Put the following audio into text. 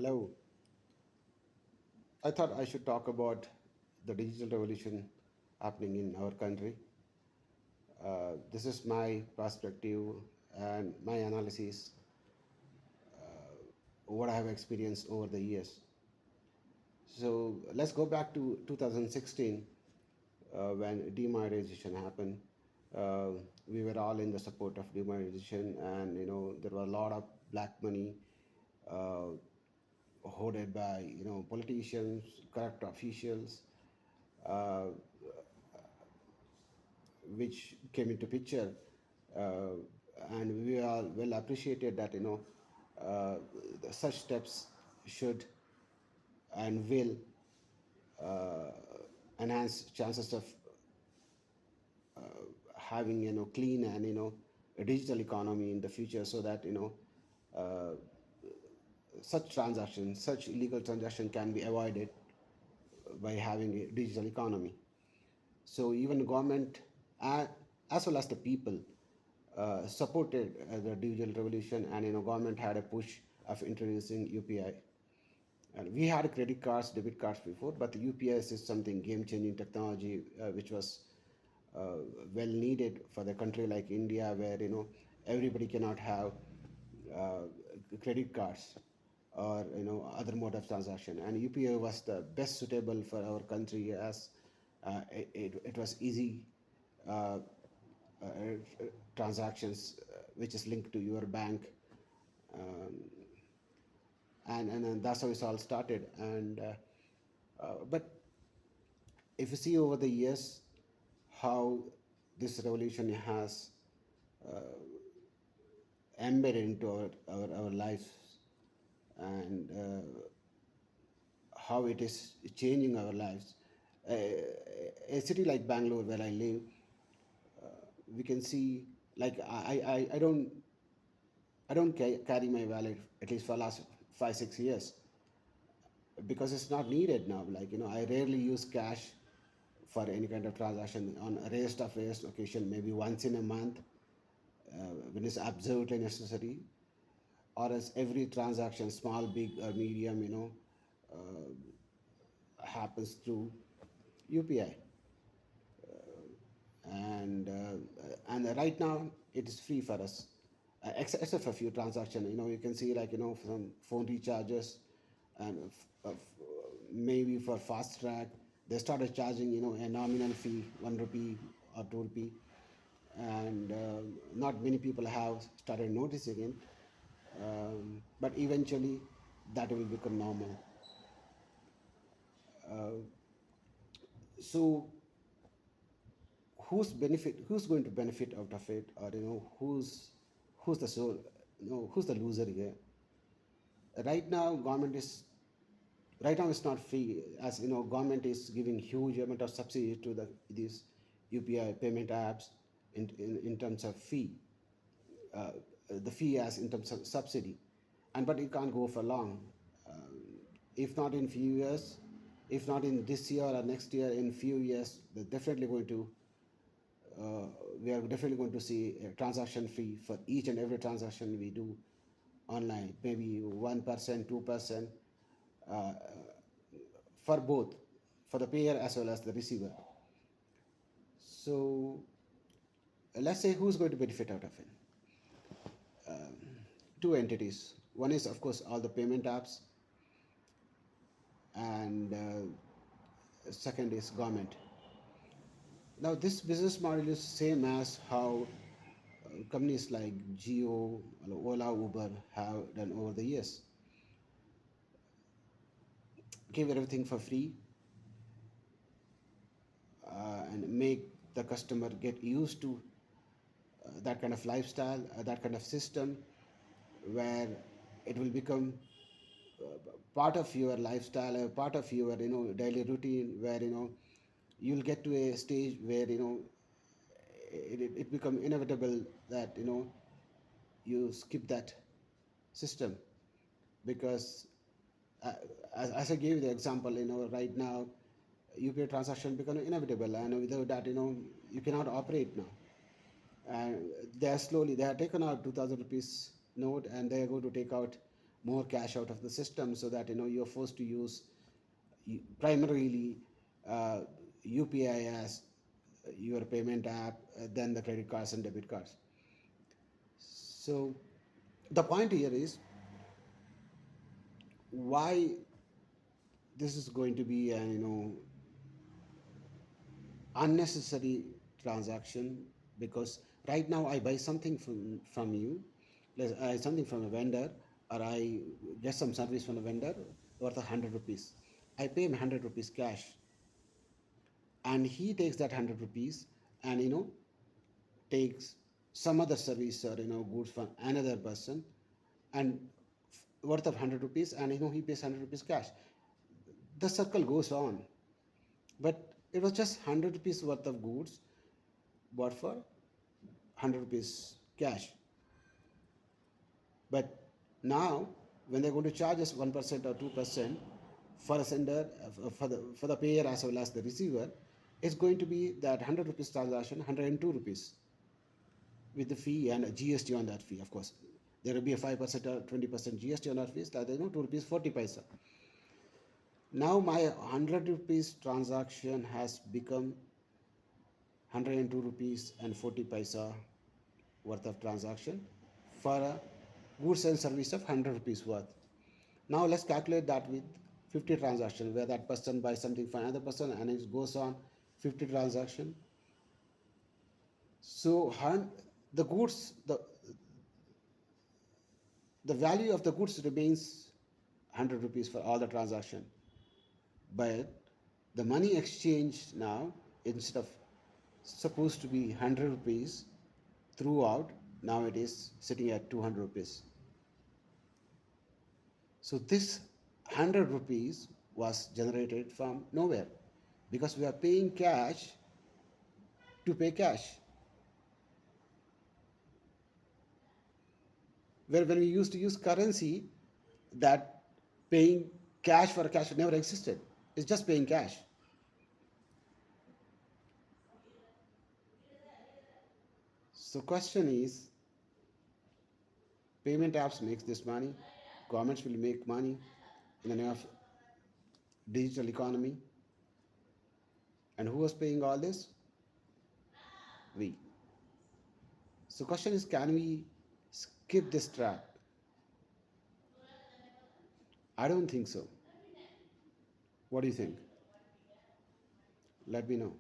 Hello. I thought I should talk about the digital revolution happening in our country. This is my perspective and my analysis, what I have experienced over the years. So let's go back to 2016 when demonetization happened. Uh, we were all in the support of demonetization, and there were a lot of black money uh, hoarded by politicians, corrupt officials, uh, which came into picture, uh, and we all well appreciated that uh, such steps should and will uh, enhance chances of having clean and a digital economy in the future, so that uh, such transactions, such illegal transaction can be avoided by having a digital economy. So even government, uh, as well as the people, supported the digital revolution, and government had a push of introducing UPI. And we had credit cards, debit cards before, but the UPS is something game-changing technology, which was uh, well needed for the country like India, where everybody cannot have uh, credit cards or other mode of transaction. And UPI was the best suitable for our country, as it was easy uh, uh, transactions, which is linked to your bank, um, and then that's how it all started. But if you see over the years how this revolution has embedded into our lives, and how it is changing our lives. Uh, a city like Bangalore, where I live, we can see, like I don't carry my wallet at least for last 5 6 years, because it's not needed now. Like I rarely use cash for any kind of transaction. On a rarest of rarest occasion, maybe once in a month, when it's absolutely necessary, or as every transaction, small, big, or medium, happens through UPI. And right now it is free for us, except for a few transactions. You can see, like some phone recharges, and maybe for fast track they started charging a nominal fee, 1 rupee or 2 rupee, and not many people have started noticing it, but eventually that will become normal. So who's going to benefit out of it, or who's the soul, who's the loser here? right now government is right now it's not free, as government is giving huge amount of subsidy to these UPI payment apps, in terms of fee, uh, the fee as in terms of subsidy. And but it can't go for long. If not in few years, if not in this year or next year, in few years, they're definitely going to uh, we are definitely going to see a transaction fee for each and every transaction we do online, maybe 1%, 2%, uh, for both, for the payer as well as the receiver. So let's say who's going to benefit out of it? Two entities. One is, of course, all the payment apps, and second is government. Now, this business model is same as how companies like Geo, Ola, Uber have done over the years. Give everything for free, and make the customer get used to that kind of lifestyle, that kind of system, where it will become part of your lifestyle, a part of your daily routine, where you'll get to a stage where it become inevitable that you skip that system, because uh, as I gave you the example, right now UPI transaction become inevitable, and without that you cannot operate now. And they are taken out 2000 rupees note, and they are going to take out more cash out of the system, so that you're forced to use primarily uh, UPI as your payment app, then the credit cards and debit cards. So the point here is why this is going to be an unnecessary transaction, because right now I buy something from you, something from a vendor, or I get some service from a vendor worth 100 rupees. I pay him 100 rupees cash, and he takes that 100 rupees and takes some other service or goods from another person, and worth of 100 rupees, and he pays 100 rupees cash. The circle goes on, but it was just 100 rupees worth of goods bought for 100 rupees cash. But now, when they're going to charge us 1% or 2% for a sender, for the payer as well as the receiver, it's going to be that 100 rupees transaction, 102 rupees, with the fee and a GST on that fee, of course. There will be a 5% or 20% GST on that fees, that 2 rupees 40 paisa. Now my 100 rupees transaction has become 102 rupees and 40 paisa worth of transaction for a goods and service of 100 rupees worth. Now let's calculate that with 50 transactions, where that person buys something for another person and it goes on 50 transaction. So the goods, the value of the goods remains 100 rupees for all the transaction, but the money exchange now, instead of supposed to be 100 rupees throughout, now it is sitting at 200 rupees. So this 100 rupees was generated from nowhere, because we are paying cash to pay cash. Where when we used to use currency, that paying cash for cash never existed. It's just paying cash. So question is, payment apps makes this money, governments will make money in the name of digital economy, and who was paying all this? We. So question is, can we skip this track? I don't think so. What do you think? Let me know.